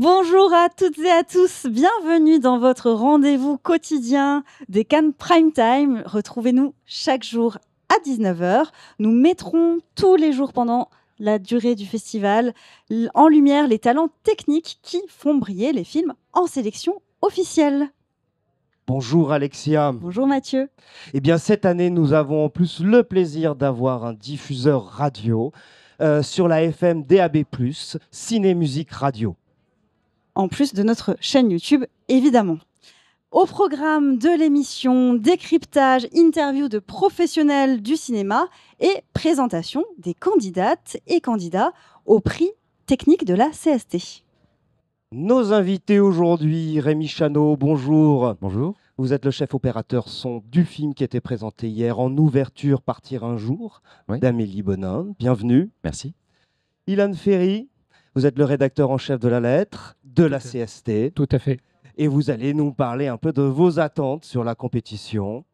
Bonjour à toutes et à tous, bienvenue dans votre rendez-vous quotidien des Cannes Prime Time. Retrouvez-nous chaque jour à 19 heures. Nous mettrons tous les jours pendant la durée du festival en lumière les talents techniques qui font briller les films en sélection officielle. Bonjour Alexia. Bonjour Mathieu. Eh bien cette année, nous avons en plus le plaisir d'avoir un diffuseur radio sur la FM DAB+, Ciné Musique Radio. En plus de notre chaîne YouTube, évidemment. Au programme de l'émission, décryptage, interview de professionnels du cinéma et présentation des candidates et candidats au prix technique de la CST. Nos invités aujourd'hui, Rémi Chano, bonjour. Bonjour. Vous êtes le chef opérateur son du film qui était présenté hier en ouverture Partir un jour, Oui. d'Amélie Bonin. Bienvenue. Merci. Ilan Ferry, vous êtes le rédacteur en chef de la lettre de la CST. Tout à fait. Et vous allez nous parler un peu de vos attentes sur la compétition.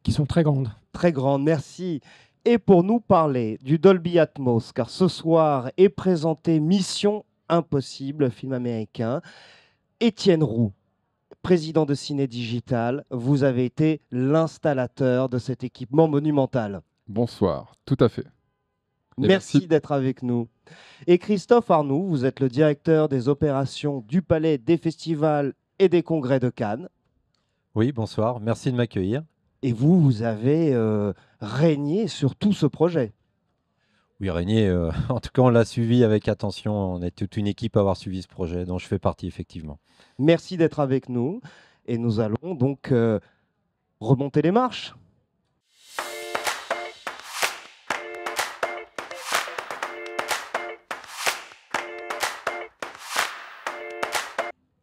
Qui sont très grandes. Très grande, merci. Et pour nous parler du Dolby Atmos, car ce soir est présenté Mission Impossible, film américain, Étienne Roux, président de Ciné Digital, vous avez été l'installateur de cet équipement monumental. Bonsoir, tout à fait. Merci d'être avec nous. Et Christophe Arnoux, vous êtes le directeur des opérations du Palais des Festivals et des Congrès de Cannes. Oui, bonsoir, merci de m'accueillir. Et vous avez régné sur tout ce projet. Oui, Régnier, en tout cas, on l'a suivi avec attention. On est toute une équipe à avoir suivi ce projet, dont je fais partie, effectivement. Merci d'être avec nous. Et nous allons donc remonter les marches.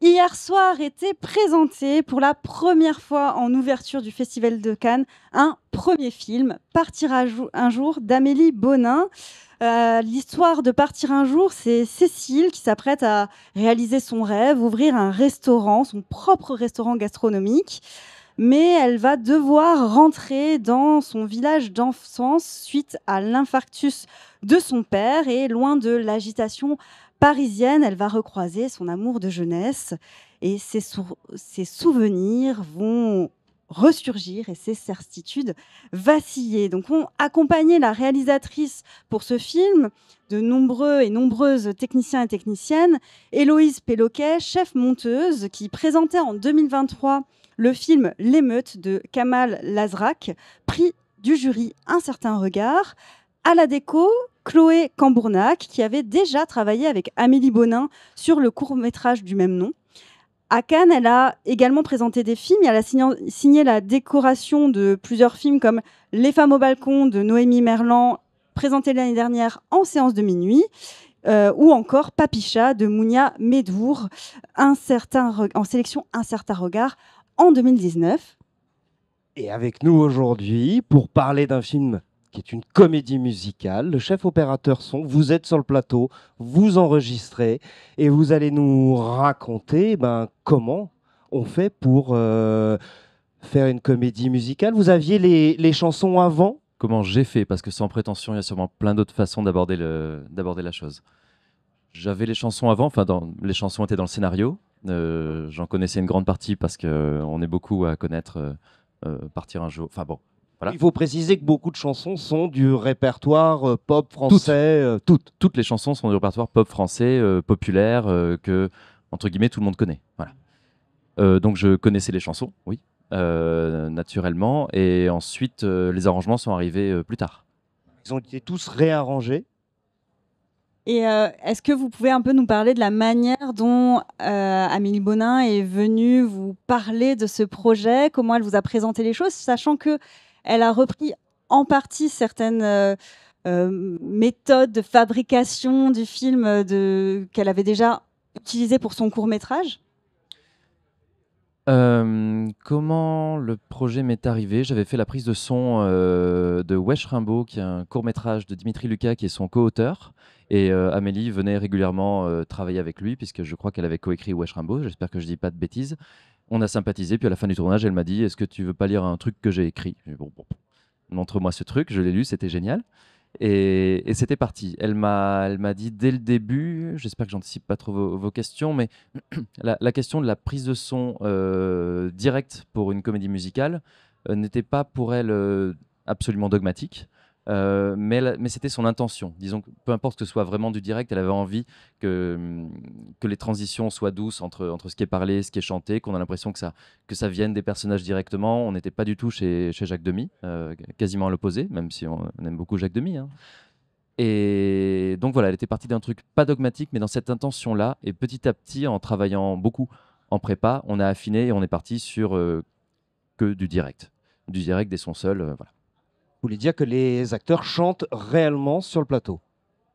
Hier soir était présenté pour la première fois en ouverture du Festival de Cannes un premier film, Partir un jour d'Amélie Bonin. L'histoire de Partir un jour, c'est Cécile qui s'apprête à réaliser son rêve, ouvrir un restaurant, son propre restaurant gastronomique. Mais elle va devoir rentrer dans son village d'enfance suite à l'infarctus de son père et loin de l'agitation parisienne, elle va recroiser son amour de jeunesse et ses souvenirs vont ressurgir et ses certitudes vaciller. Donc on accompagnait la réalisatrice pour ce film de nombreux et nombreuses techniciens et techniciennes, Héloïse Péloquet, chef monteuse, qui présentait en 2023 le film L'émeute de Kamal Lazrak, prix du jury Un certain regard. À la déco, Chloé Cambournac, qui avait déjà travaillé avec Amélie Bonin sur le court-métrage du même nom. À Cannes, elle a également présenté des films. Elle a signé la décoration de plusieurs films comme Les femmes au balcon de Noémie Merlan, présenté l'année dernière en séance de minuit, ou encore Papicha de Mounia Medour, en sélection Un certain regard en 2019. Et avec nous aujourd'hui, pour parler d'un film qui est une comédie musicale, le chef opérateur son, vous êtes sur le plateau, vous enregistrez et vous allez nous raconter comment on fait pour faire une comédie musicale. Vous aviez les chansons avant ? Comment j'ai fait? Parce que sans prétention, il y a sûrement plein d'autres façons d'aborder la chose. J'avais les chansons avant, les chansons étaient dans le scénario. J'en connaissais une grande partie parce qu'on est beaucoup à connaître Partir un jour. Enfin bon. Voilà. Il faut préciser que beaucoup de chansons sont du répertoire pop français. Toutes les chansons sont du répertoire pop français, populaire, que, entre guillemets, tout le monde connaît. Voilà. Donc je connaissais les chansons, oui, naturellement. Et ensuite, les arrangements sont arrivés plus tard. Ils ont été tous réarrangés. Et est-ce que vous pouvez un peu nous parler de la manière dont Amélie Bonin est venue vous parler de ce projet, comment elle vous a présenté les choses, sachant qu'elle a repris en partie certaines méthodes de fabrication du film qu'elle avait déjà utilisées pour son court-métrage? Comment le projet m'est arrivé? J'avais fait la prise de son de Wesh Rimbaud, qui est un court-métrage de Dimitri Lucas, qui est son co-auteur. Et Amélie venait régulièrement travailler avec lui, puisque je crois qu'elle avait coécrit Wesh Rimbaud. J'espère que je ne dis pas de bêtises. On a sympathisé, puis à la fin du tournage, elle m'a dit: est-ce que tu veux pas lire un truc que j'ai écrit? J'ai dit, bon, montre-moi ce truc. Je l'ai lu, c'était génial. Et c'était parti. Elle m'a dit dès le début, j'espère que j'anticipe pas trop vos questions, mais la question de la prise de son directe pour une comédie musicale n'était pas pour elle absolument dogmatique. Mais c'était son intention. Disons que peu importe que ce soit vraiment du direct, elle avait envie que les transitions soient douces entre ce qui est parlé, ce qui est chanté, qu'on a l'impression que ça vienne des personnages directement. On n'était pas du tout chez Jacques Demy, quasiment à l'opposé, même si on aime beaucoup Jacques Demy, hein. Et donc voilà, elle était partie d'un truc pas dogmatique, mais dans cette intention-là. Et petit à petit, en travaillant beaucoup en prépa, on a affiné et on est parti sur que du direct. Du direct, des sons seuls, voilà. Vous voulez dire que les acteurs chantent réellement sur le plateau?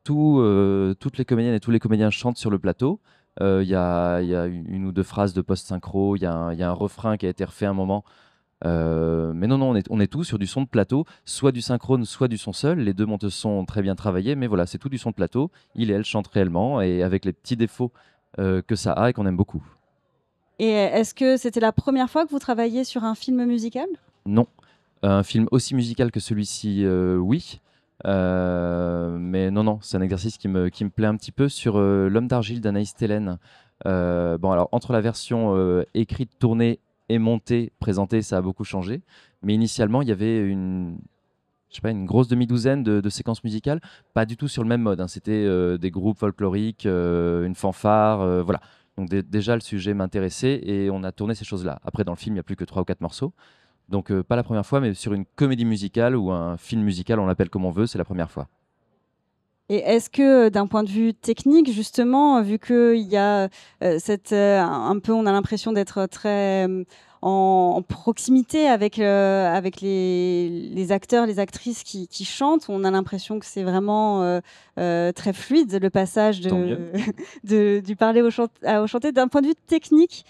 Toutes les comédiennes et tous les comédiens chantent sur le plateau. Il y a une ou deux phrases de post-synchro, il y a un refrain qui a été refait un moment. Mais non, on est tous sur du son de plateau, soit du synchrone, soit du son seul. Les deux monteuses sont très bien travaillées, mais voilà, c'est tout du son de plateau. Il et elle chantent réellement, et avec les petits défauts que ça a et qu'on aime beaucoup. Et est-ce que c'était la première fois que vous travailliez sur un film musical? Non. Un film aussi musical que celui-ci, oui. Mais non, c'est un exercice qui me plaît un petit peu sur L'Homme d'argile d'Anaïs Tellen. Bon, alors, entre la version écrite, tournée et montée, présentée, ça a beaucoup changé. Mais initialement, il y avait une grosse demi-douzaine de séquences musicales, pas du tout sur le même mode, hein. C'était des groupes folkloriques, une fanfare, voilà. Donc déjà, le sujet m'intéressait et on a tourné ces choses-là. Après, dans le film, il n'y a plus que 3 ou 4 morceaux. Donc pas la première fois, mais sur une comédie musicale ou un film musical, on l'appelle comme on veut, c'est la première fois. Et est-ce que d'un point de vue technique, justement, vu qu'il y a un peu, on a l'impression d'être très en proximité avec les acteurs, les actrices qui chantent, on a l'impression que c'est vraiment très fluide le passage Tant mieux. du parler au chanter. D'un point de vue technique,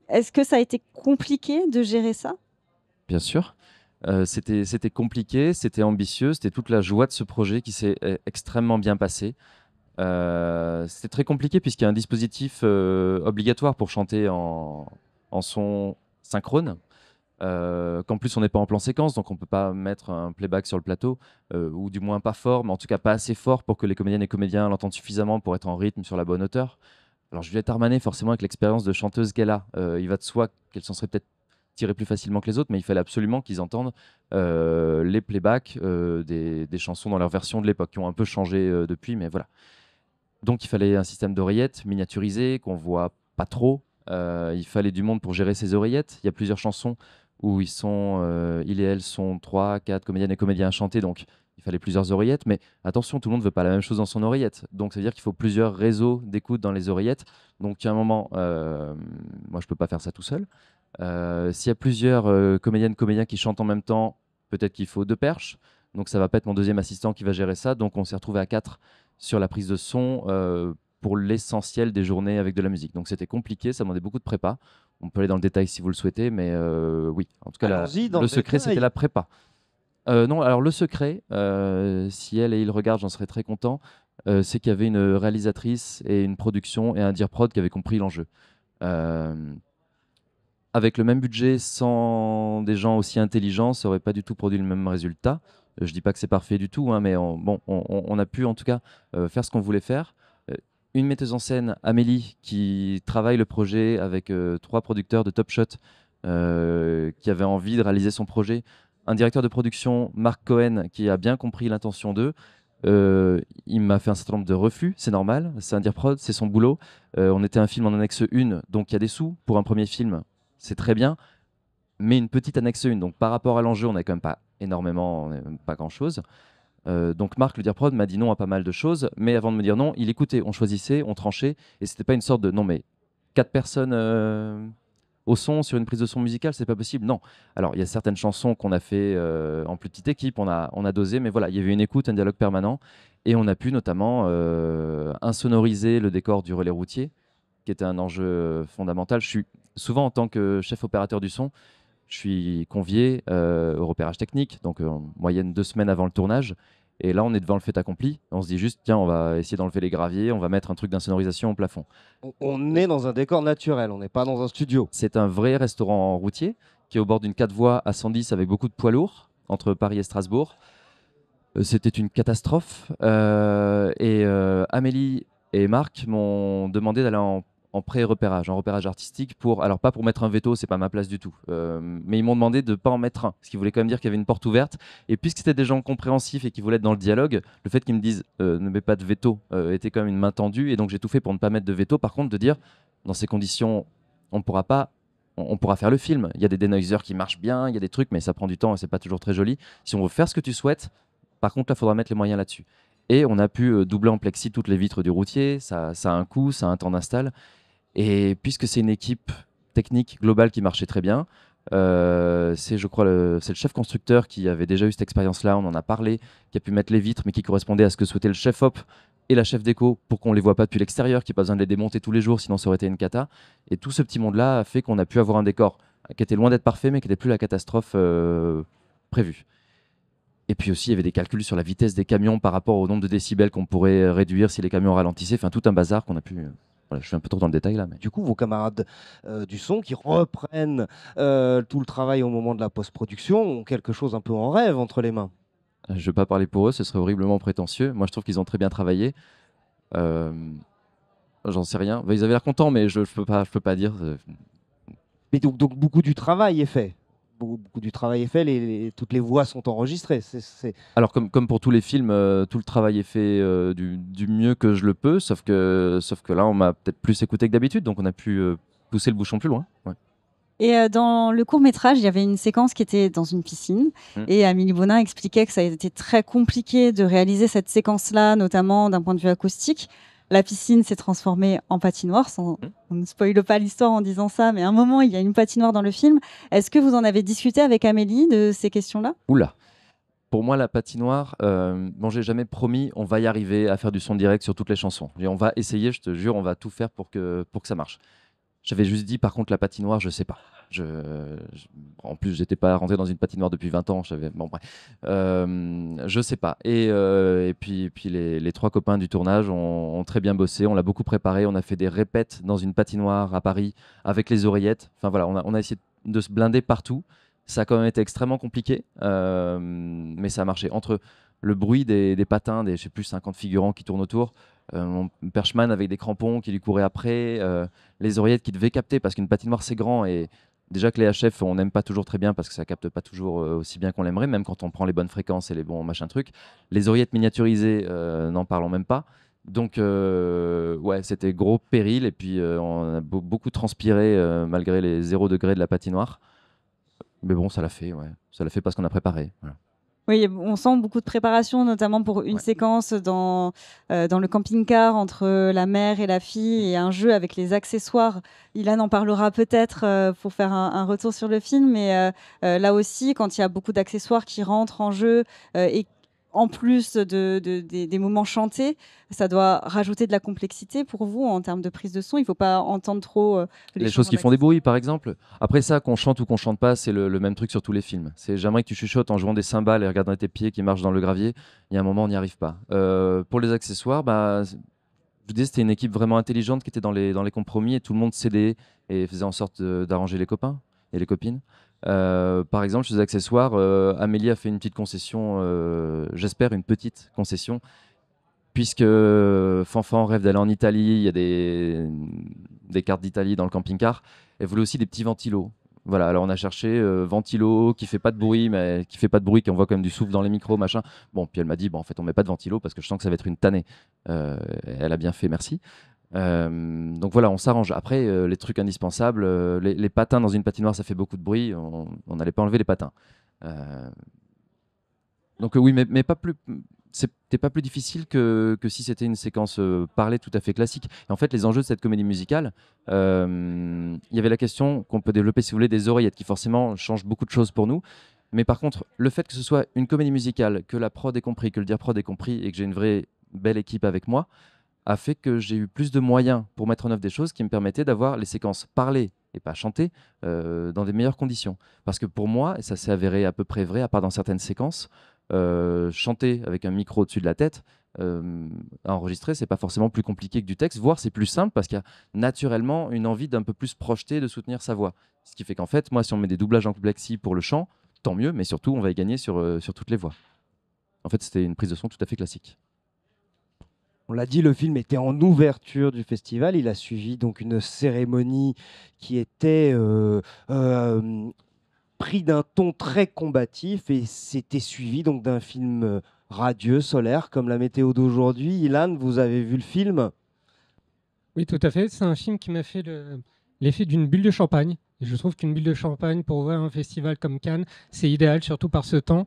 est-ce que ça a été compliqué de gérer ça? Bien sûr. C'était compliqué, c'était ambitieux, c'était toute la joie de ce projet qui s'est extrêmement bien passé. C'était très compliqué puisqu'il y a un dispositif obligatoire pour chanter en son synchrone. Qu'en plus on n'est pas en plan séquence, donc on peut pas mettre un playback sur le plateau, ou du moins pas fort, mais en tout cas pas assez fort pour que les comédiennes et comédiens l'entendent suffisamment pour être en rythme sur la bonne hauteur. Alors Juliette Armanet, forcément avec l'expérience de chanteuse qu'elle a, il va de soi qu'elle s'en serait peut-être tirée plus facilement que les autres, mais il fallait absolument qu'ils entendent les playbacks des chansons dans leur version de l'époque, qui ont un peu changé depuis, mais voilà. Donc il fallait un système d'oreillettes miniaturisé, qu'on voit pas trop. Il fallait du monde pour gérer ces oreillettes. Il y a plusieurs chansons où il et elle sont 3, 4 comédiennes et comédiens à chanter, donc il fallait plusieurs oreillettes. Mais attention, tout le monde ne veut pas la même chose dans son oreillette. Donc ça veut dire qu'il faut plusieurs réseaux d'écoute dans les oreillettes. Donc à un moment, moi je peux pas faire ça tout seul. S'il y a plusieurs comédiennes, comédiens qui chantent en même temps, peut-être qu'il faut 2 perches. Donc ça va pas être mon deuxième assistant qui va gérer ça. Donc on s'est retrouvé à 4 sur la prise de son pour l'essentiel des journées avec de la musique. Donc c'était compliqué, ça demandait beaucoup de prépa. On peut aller dans le détail si vous le souhaitez, mais oui, en tout cas, le secret, c'était la prépa. Non, alors le secret, si elle et il regardent, j'en serais très content, c'est qu'il y avait une réalisatrice et une production et un dire prod qui avaient compris l'enjeu. Avec le même budget, sans des gens aussi intelligents, ça aurait pas du tout produit le même résultat. Je dis pas que c'est parfait du tout, hein, mais on a pu en tout cas faire ce qu'on voulait faire. Une metteuse en scène, Amélie, qui travaille le projet avec 3 producteurs de Top Shot qui avaient envie de réaliser son projet. Un directeur de production, Marc Cohen, qui a bien compris l'intention d'eux. Il m'a fait un certain nombre de refus, c'est normal, c'est un dire prod, c'est son boulot. On était un film en annexe 1, donc il y a des sous pour un premier film, c'est très bien, mais une petite annexe 1, donc par rapport à l'enjeu, on n'a quand même pas énormément, pas grand-chose. Donc Marc, le dire prod, m'a dit non à pas mal de choses, mais avant de me dire non, il écoutait, on choisissait, on tranchait, et c'était pas une sorte de non mais 4 personnes au son sur une prise de son musicale, c'est pas possible. Non. Alors il y a certaines chansons qu'on a fait en plus petite équipe, on a dosé, mais voilà, il y avait une écoute, un dialogue permanent, et on a pu notamment insonoriser le décor du relais routier, qui était un enjeu fondamental. Je suis souvent en tant que chef opérateur du son, je suis convié au repérage technique, donc en moyenne 2 semaines avant le tournage. Et là, on est devant le fait accompli. On se dit juste, tiens, on va essayer d'enlever les graviers, on va mettre un truc d'insonorisation au plafond. On est dans un décor naturel, on n'est pas dans un studio. C'est un vrai restaurant routier qui est au bord d'une 4 voies à 110 avec beaucoup de poids lourds entre Paris et Strasbourg. C'était une catastrophe. Amélie et Marc m'ont demandé d'aller en pré-repérage, en repérage artistique, alors pas pour mettre un veto, c'est pas ma place du tout, mais ils m'ont demandé de ne pas en mettre un, ce qui voulait quand même dire qu'il y avait une porte ouverte. Et puisque c'était des gens compréhensifs et qui voulaient être dans le dialogue, le fait qu'ils me disent ne mets pas de veto était quand même une main tendue. Et donc j'ai tout fait pour ne pas mettre de veto. Par contre, de dire dans ces conditions, on pourra pas. On pourra faire le film. Il y a des denoisers qui marchent bien, il y a des trucs, mais ça prend du temps et c'est pas toujours très joli. Si on veut faire ce que tu souhaites, par contre, là, il faudra mettre les moyens là-dessus. Et on a pu doubler en plexi toutes les vitres du routier. Ça a un coût, ça a un temps d'install. Et puisque c'est une équipe technique globale qui marchait très bien, c'est, je crois, c'est le chef constructeur qui avait déjà eu cette expérience-là. On en a parlé, qui a pu mettre les vitres, mais qui correspondait à ce que souhaitait le chef op et la chef déco pour qu'on ne les voit pas depuis l'extérieur, qu'il n'y ait pas besoin de les démonter tous les jours, sinon ça aurait été une cata. Et tout ce petit monde-là a fait qu'on a pu avoir un décor qui était loin d'être parfait, mais qui n'était plus la catastrophe prévue. Et puis aussi, il y avait des calculs sur la vitesse des camions par rapport au nombre de décibels qu'on pourrait réduire si les camions ralentissaient. Enfin, tout un bazar qu'on a pu. Voilà, je suis un peu trop dans le détail là. Mais... Du coup, vos camarades du son qui reprennent tout le travail au moment de la post-production ont quelque chose un peu en rêve entre les mains. Je ne vais pas parler pour eux, ce serait horriblement prétentieux. Moi, je trouve qu'ils ont très bien travaillé. J'en sais rien. Ils avaient l'air contents, mais je ne peux pas dire. Mais donc beaucoup du travail est fait. Beaucoup du travail est fait, toutes les voix sont enregistrées. Alors comme pour tous les films, tout le travail est fait du mieux que je le peux, sauf que là on m'a peut-être plus écouté que d'habitude, donc on a pu pousser le bouchon plus loin. Ouais. Et dans le court-métrage, il y avait une séquence qui était dans une piscine. Et Amélie Bonin expliquait que ça a été très compliqué de réaliser cette séquence-là, notamment d'un point de vue acoustique. La piscine s'est transformée en patinoire. On ne spoile pas l'histoire en disant ça, mais à un moment, il y a une patinoire dans le film. Est-ce que vous en avez discuté avec Amélie de ces questions-là ? Oula. Pour moi, la patinoire, bon, j'ai jamais promis, on va y arriver à faire du son direct sur toutes les chansons. Et on va essayer, je te jure, on va tout faire pour que ça marche. J'avais juste dit, par contre, la patinoire, je sais pas. En plus, j'étais pas rentré dans une patinoire depuis 20 ans. Bon, bref. Je sais pas. Et puis les trois copains du tournage ont très bien bossé. On l'a beaucoup préparé. On a fait des répètes dans une patinoire à Paris avec les oreillettes. Enfin voilà, on a essayé de se blinder partout. Ça a quand même été extrêmement compliqué, mais ça a marché. Entre le bruit des patins, je sais plus, 50 figurants qui tournent autour, mon perchman avec des crampons qui lui couraient après, les oreillettes qui devaient capter, parce qu'une patinoire c'est grand, et déjà que les HF on n'aime pas toujours très bien parce que ça capte pas toujours aussi bien qu'on l'aimerait, même quand on prend les bonnes fréquences et les bons machin trucs. Les oreillettes miniaturisées, n'en parlons même pas. Donc ouais, c'était gros péril, et puis on a beaucoup transpiré malgré les 0 degrés de la patinoire. Mais bon, ça l'a fait, ouais. Ça l'a fait parce qu'on a préparé. Voilà. Oui, on sent beaucoup de préparation, notamment pour une séquence dans le camping-car entre la mère et la fille, et un jeu avec les accessoires. Ilan en parlera peut-être pour faire un retour sur le film, mais là aussi, quand il y a beaucoup d'accessoires qui rentrent en jeu et en plus des moments chantés, ça doit rajouter de la complexité pour vous en termes de prise de son. Il ne faut pas entendre trop les choses qui font des bruits, par exemple. Après ça, qu'on chante ou qu'on chante pas, c'est le même truc sur tous les films. J'aimerais que tu chuchotes en jouant des cymbales et regardant tes pieds qui marchent dans le gravier. Il y a un moment, on n'y arrive pas. Pour les accessoires, je vous disais, c'était une équipe vraiment intelligente qui était dans les compromis, et tout le monde cédait et faisait en sorte d'arranger les copains et les copines. Par exemple, sur les accessoires, Amélie a fait une petite concession, j'espère une petite concession, puisque Fanfan rêve d'aller en Italie, il y a des cartes d'Italie dans le camping-car. Elle voulait aussi des petits ventilos. Voilà, alors on a cherché ventilo qui fait pas de bruit, mais qui fait pas de bruit, qui envoie quand même du souffle dans les micros, machin. Bon, puis elle m'a dit, bon, en fait, on met pas de ventilo parce que je sens que ça va être une tannée. Elle a bien fait, merci. Donc voilà, on s'arrange. Après, les trucs indispensables, les patins dans une patinoire, ça fait beaucoup de bruit. On n'allait pas enlever les patins. Donc oui, mais pas plus. C'était pas plus difficile que si c'était une séquence parlée tout à fait classique. Et en fait, les enjeux de cette comédie musicale, il y avait la question qu'on peut développer, si vous voulez, des oreillettes qui forcément changent beaucoup de choses pour nous. Mais par contre, le fait que ce soit une comédie musicale, que la prod ait compris, que le dire prod ait compris, et que j'ai une vraie belle équipe avec moi, a fait que j'ai eu plus de moyens pour mettre en œuvre des choses qui me permettaient d'avoir les séquences parlées et pas chantées dans des meilleures conditions. Parce que pour moi, et ça s'est avéré à peu près vrai, à part dans certaines séquences, chanter avec un micro au-dessus de la tête, à enregistrer, c'est pas forcément plus compliqué que du texte, voire c'est plus simple parce qu'il y a naturellement une envie d'un peu plus projeter, de soutenir sa voix. Ce qui fait qu'en fait, moi, si on met des doublages en plexi pour le chant, tant mieux, mais surtout, on va y gagner sur toutes les voix. en fait, c'était une prise de son tout à fait classique. On l'a dit, le film était en ouverture du festival. Il a suivi donc une cérémonie qui était pris d'un ton très combatif et c'était suivi donc d'un film radieux, solaire, comme la météo d'aujourd'hui. Ilan, vous avez vu le film? Oui, tout à fait. C'est un film qui m'a fait l'effet d'une bulle de champagne. Et je trouve qu'une bulle de champagne pour ouvrir un festival comme Cannes, c'est idéal, surtout par ce temps.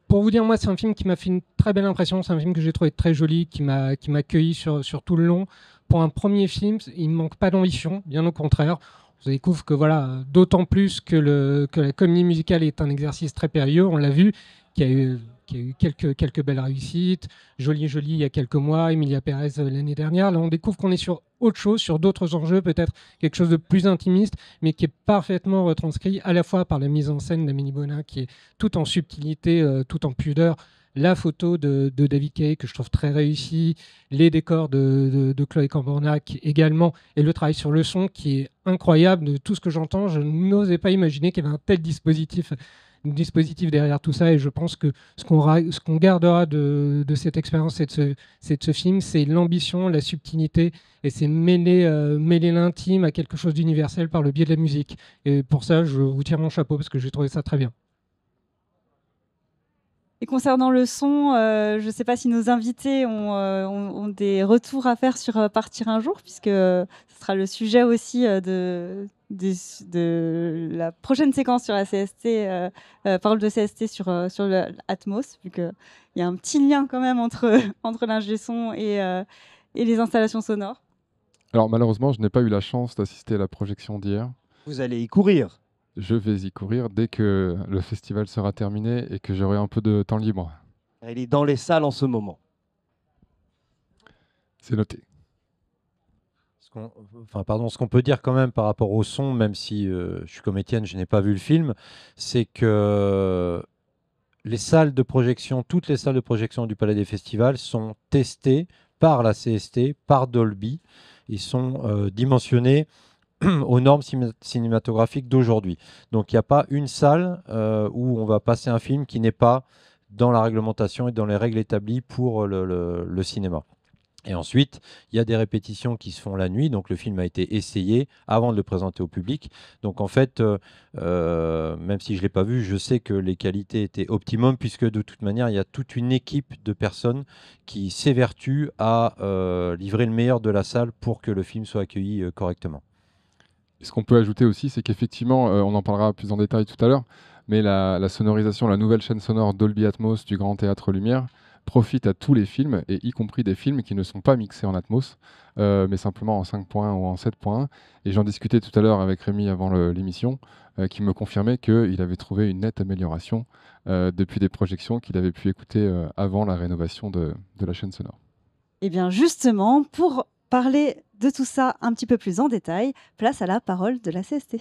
Pour vous dire, moi, c'est un film qui m'a fait une très belle impression. C'est un film que j'ai trouvé très joli, qui m'a accueilli sur tout le long. Pour un premier film, il ne manque pas d'ambition, bien au contraire. On découvre que voilà, d'autant plus que la comédie musicale est un exercice très périlleux, on l'a vu, qu'il y a eu quelques belles réussites. Jolie, il y a quelques mois, Emilia Pérez l'année dernière. Là, on découvre qu'on est sur autre chose, sur d'autres enjeux, peut-être quelque chose de plus intimiste, mais qui est parfaitement retranscrit à la fois par la mise en scène d'Amélie Bonin, qui est tout en subtilité, tout en pudeur. La photo de David Kay, que je trouve très réussie, les décors de Chloé Cambornac également, et le travail sur le son qui est incroyable. De tout ce que j'entends, je n'osais pas imaginer qu'il y avait un tel dispositif derrière tout ça, et je pense que ce qu'on gardera de cette expérience et de ce film, c'est l'ambition, la subtilité, et c'est mêler l'intime à quelque chose d'universel par le biais de la musique. Et pour ça, je vous tire mon chapeau parce que j'ai trouvé ça très bien. Et concernant le son, je ne sais pas si nos invités ont des retours à faire sur Partir un jour, puisque ce sera le sujet aussi de la prochaine séquence sur la CST, parole de CST sur l'Atmos, vu qu'il y a un petit lien quand même entre l'ingé son et les installations sonores. Alors malheureusement, je n'ai pas eu la chance d'assister à la projection d'hier. Vous allez y courir. Je vais y courir dès que le festival sera terminé et que j'aurai un peu de temps libre. Il est dans les salles en ce moment. C'est noté. Ce qu'on peut dire quand même par rapport au son, même si je suis comme Étienne, je n'ai pas vu le film, c'est que les salles de projection, toutes les salles de projection du Palais des Festivals sont testées par la CST, par Dolby. Ils sont dimensionnés aux normes cinématographiques d'aujourd'hui. Donc il n'y a pas une salle où on va passer un film qui n'est pas dans la réglementation et dans les règles établies pour le cinéma. Et ensuite, il y a des répétitions qui se font la nuit. Donc le film a été essayé avant de le présenter au public. Donc en fait, même si je ne l'ai pas vu, je sais que les qualités étaient optimum, puisque de toute manière, il y a toute une équipe de personnes qui s'évertuent à livrer le meilleur de la salle pour que le film soit accueilli correctement. Et ce qu'on peut ajouter aussi, c'est qu'effectivement, on en parlera plus en détail tout à l'heure, mais la sonorisation, la nouvelle chaîne sonore Dolby Atmos du Grand Théâtre Lumière profite à tous les films, et y compris des films qui ne sont pas mixés en Atmos, mais simplement en 5.1 ou en 7.1. Et j'en discutais tout à l'heure avec Rémi avant l'émission, qui me confirmait qu'il avait trouvé une nette amélioration depuis des projections qu'il avait pu écouter avant la rénovation de la chaîne sonore. Et bien justement, pour parler de tout ça un petit peu plus en détail, place à la parole de la CST.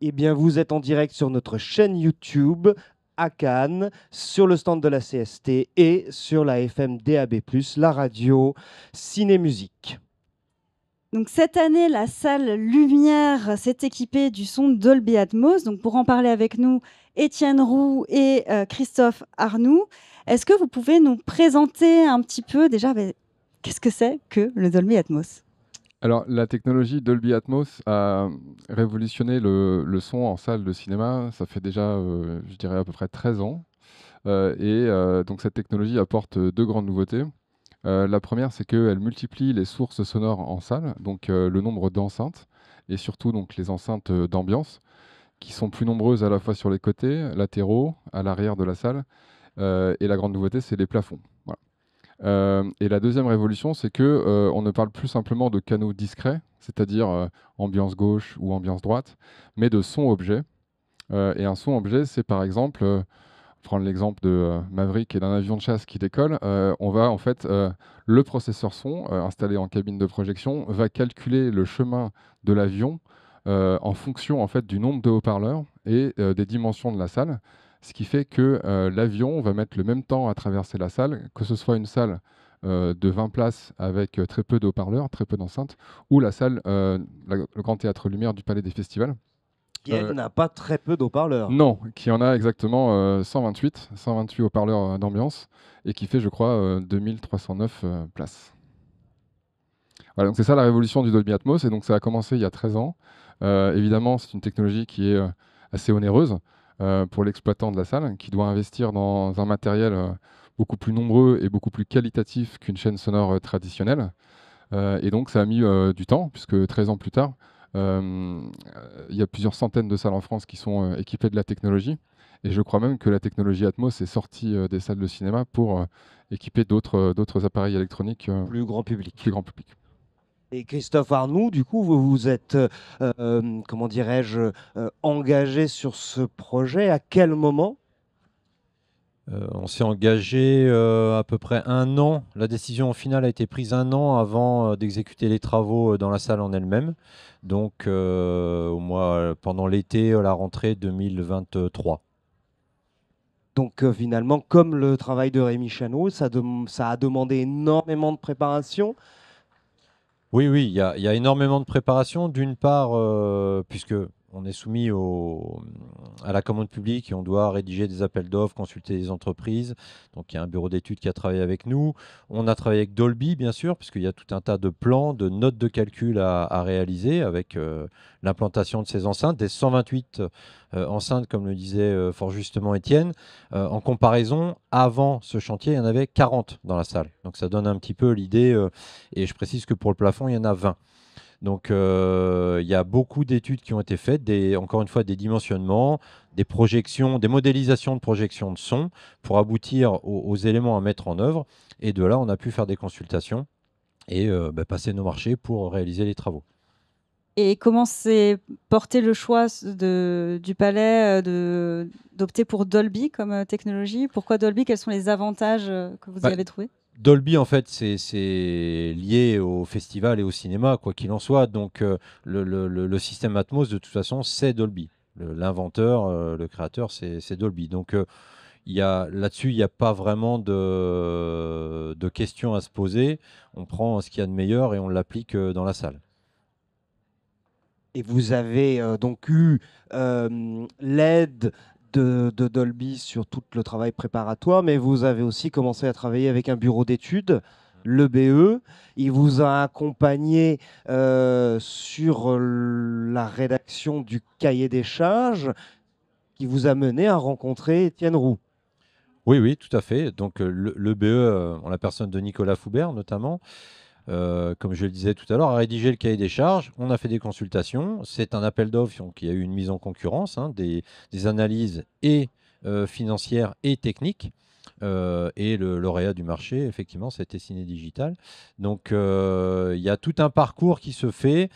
Eh bien, vous êtes en direct sur notre chaîne YouTube à Cannes, sur le stand de la CST et sur la FM DAB+, la radio Ciné-Musique. Donc cette année, la salle Lumière s'est équipée du son Dolby Atmos. Donc pour en parler avec nous, Étienne Roux et Christophe Arnoux. Est-ce que vous pouvez nous présenter un petit peu déjà qu'est-ce que c'est que le Dolby Atmos ? Alors, la technologie Dolby Atmos a révolutionné le son en salle de cinéma. Ça fait déjà, je dirais, à peu près 13 ans. Donc, cette technologie apporte deux grandes nouveautés. La première, c'est qu'elle multiplie les sources sonores en salle, donc le nombre d'enceintes, et surtout donc, les enceintes d'ambiance, qui sont plus nombreuses à la fois sur les côtés, latéraux, à l'arrière de la salle. Et la grande nouveauté, c'est les plafonds. Voilà. Et la deuxième révolution, c'est que on ne parle plus simplement de canaux discrets, c'est-à-dire ambiance gauche ou ambiance droite, mais de son-objet. Et un son-objet, c'est par exemple, prendre l'exemple de Maverick et d'un avion de chasse qui décolle, on va en fait, le processeur son installé en cabine de projection va calculer le chemin de l'avion en fonction en fait du nombre de haut-parleurs et des dimensions de la salle. Ce qui fait que l'avion va mettre le même temps à traverser la salle, que ce soit une salle de 20 places avec très peu de haut-parleurs, très peu d'enceintes, ou la salle, le Grand Théâtre Lumière du Palais des Festivals. Qui elle n'a pas très peu d'haut-parleurs. Non, qui en a exactement 128 haut-parleurs d'ambiance, et qui fait, je crois, 2309 places. Voilà, donc c'est ça la révolution du Dolby Atmos, et donc ça a commencé il y a 13 ans. Évidemment, c'est une technologie qui est assez onéreuse pour l'exploitant de la salle, qui doit investir dans un matériel beaucoup plus nombreux et beaucoup plus qualitatif qu'une chaîne sonore traditionnelle. Et donc ça a mis du temps, puisque 13 ans plus tard, il y a plusieurs centaines de salles en France qui sont équipées de la technologie. Et je crois même que la technologie Atmos est sortie des salles de cinéma pour équiper d'autres appareils électroniques Plus grand public. plus grand public. Et Christophe Arnoux, du coup, vous êtes, comment dirais-je, engagé sur ce projet. À quel moment? On s'est engagé à peu près 1 an. La décision finale a été prise 1 an avant d'exécuter les travaux dans la salle en elle-même. Donc, pendant l'été, la rentrée 2023. Donc finalement, comme le travail de Rémi Chano, ça a demandé énormément de préparation. Oui, il y a énormément de préparation. D'une part, puisque on est soumis à la commande publique et on doit rédiger des appels d'offres, consulter les entreprises. Donc il y a un bureau d'études qui a travaillé avec nous. On a travaillé avec Dolby, bien sûr, puisqu'il y a tout un tas de plans, de notes de calcul à réaliser avec l'implantation de ces enceintes, des 128 enceintes, comme le disait fort justement Étienne. En comparaison, avant ce chantier, il y en avait 40 dans la salle. Donc ça donne un petit peu l'idée. Et je précise que pour le plafond, il y en a 20. Donc il y a beaucoup d'études qui ont été faites, encore une fois des dimensionnements, des projections, des modélisations de projections de son pour aboutir aux éléments à mettre en œuvre. Et de là, on a pu faire des consultations et passer nos marchés pour réaliser les travaux. Et comment s'est porté le choix du Palais d'opter pour Dolby comme technologie? Pourquoi Dolby? Quels sont les avantages que vous y avez trouvés? Dolby, en fait, c'est lié au festival et au cinéma, quoi qu'il en soit. Donc, le système Atmos, de toute façon, c'est Dolby. L'inventeur, le créateur, c'est Dolby. Donc, là-dessus, il n'y a pas vraiment de questions à se poser. On prend ce qu'il y a de meilleur et on l'applique dans la salle. Et vous avez donc eu l'aide de Dolby sur tout le travail préparatoire, mais vous avez aussi commencé à travailler avec un bureau d'études, le BE. Il vous a accompagné sur la rédaction du cahier des charges qui vous a mené à rencontrer Étienne Roux. Oui, tout à fait. Donc le BE, en la personne de Nicolas Foubert notamment, comme je le disais tout à l'heure, a rédigé le cahier des charges. On a fait des consultations. C'est un appel d'offres, donc il y a eu une mise en concurrence, des analyses et financières et techniques. Et le lauréat du marché, effectivement, c'était Ciné Digital. Donc il y a tout un parcours qui se fait.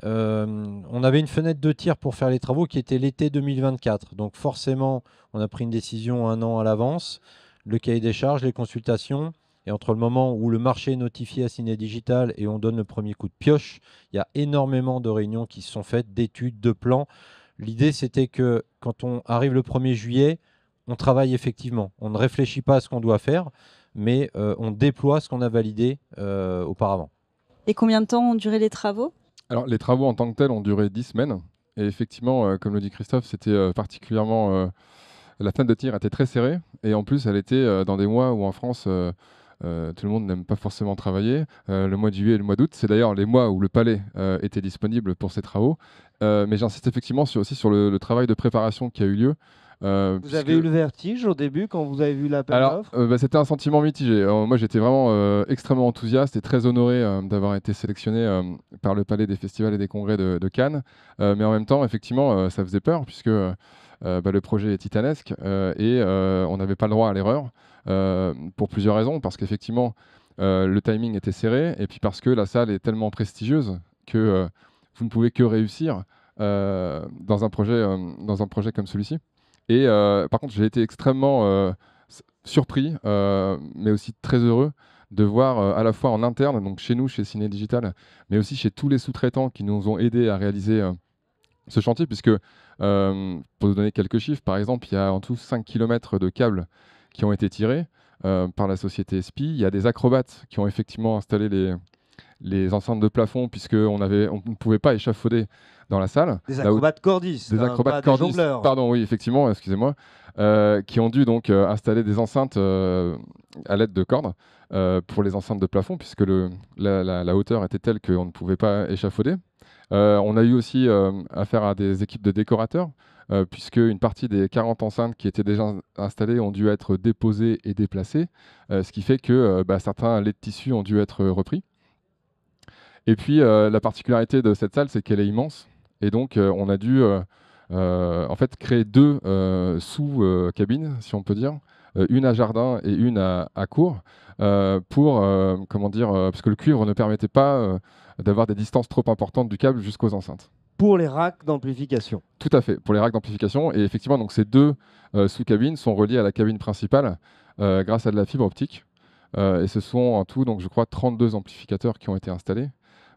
On avait une fenêtre de tir pour faire les travaux qui était l'été 2024. Donc forcément, on a pris une décision 1 an à l'avance. Le cahier des charges, les consultations. Et entre le moment où le marché est notifié à Ciné Digital et on donne le premier coup de pioche, il y a énormément de réunions qui se sont faites, d'études, de plans. L'idée, c'était que quand on arrive le 1er juillet, on travaille effectivement. On ne réfléchit pas à ce qu'on doit faire, mais on déploie ce qu'on a validé auparavant. Et combien de temps ont duré les travaux? Alors, les travaux en tant que tels ont duré 10 semaines. Et effectivement, comme le dit Christophe, c'était particulièrement... la fenêtre de tir était très serrée. Et en plus, elle était dans des mois où en France, tout le monde n'aime pas forcément travailler. Le mois de juillet et le mois d'août, c'est d'ailleurs les mois où le Palais était disponible pour ces travaux. Mais j'insiste effectivement aussi sur le travail de préparation qui a eu lieu. Vous avez eu le vertige au début quand vous avez vu l'appel d'offres? C'était un sentiment mitigé. Moi, j'étais vraiment extrêmement enthousiaste et très honoré d'avoir été sélectionné par le Palais des Festivals et des Congrès de Cannes. Mais en même temps, effectivement, ça faisait peur puisque le projet est titanesque et on n'avait pas le droit à l'erreur pour plusieurs raisons. Parce qu'effectivement, le timing était serré et puis parce que la salle est tellement prestigieuse que vous ne pouvez que réussir dans un projet comme celui-ci. Et par contre, j'ai été extrêmement surpris, mais aussi très heureux de voir à la fois en interne, donc chez nous, chez Ciné Digital, mais aussi chez tous les sous-traitants qui nous ont aidés à réaliser ce chantier, puisque, pour vous donner quelques chiffres, par exemple, il y a en tout 5 km de câbles qui ont été tirés. par la société SPI. Il y a des acrobates qui ont effectivement installé les enceintes de plafond, puisqu'on ne pouvait pas échafauder dans la salle. Des acrobates cordistes. Des acrobates cordistes, pardon, oui, effectivement, excusez-moi, qui ont dû donc installer des enceintes à l'aide de cordes pour les enceintes de plafond, puisque la hauteur était telle qu'on ne pouvait pas échafauder. On a eu aussi affaire à des équipes de décorateurs, puisque une partie des 40 enceintes qui étaient déjà installées ont dû être déposées et déplacées, ce qui fait que certains laits de tissu ont dû être repris. Et puis la particularité de cette salle, c'est qu'elle est immense, et donc on a dû en fait créer deux sous-cabines, si on peut dire, une à jardin et une à cour, pour comment dire, parce que le cuivre ne permettait pas d'avoir des distances trop importantes du câble jusqu'aux enceintes. Pour les racks d'amplification. Tout à fait, pour les racks d'amplification. Et effectivement, donc, ces deux sous-cabines sont reliées à la cabine principale grâce à de la fibre optique. Et ce sont en tout, donc, je crois, 32 amplificateurs qui ont été installés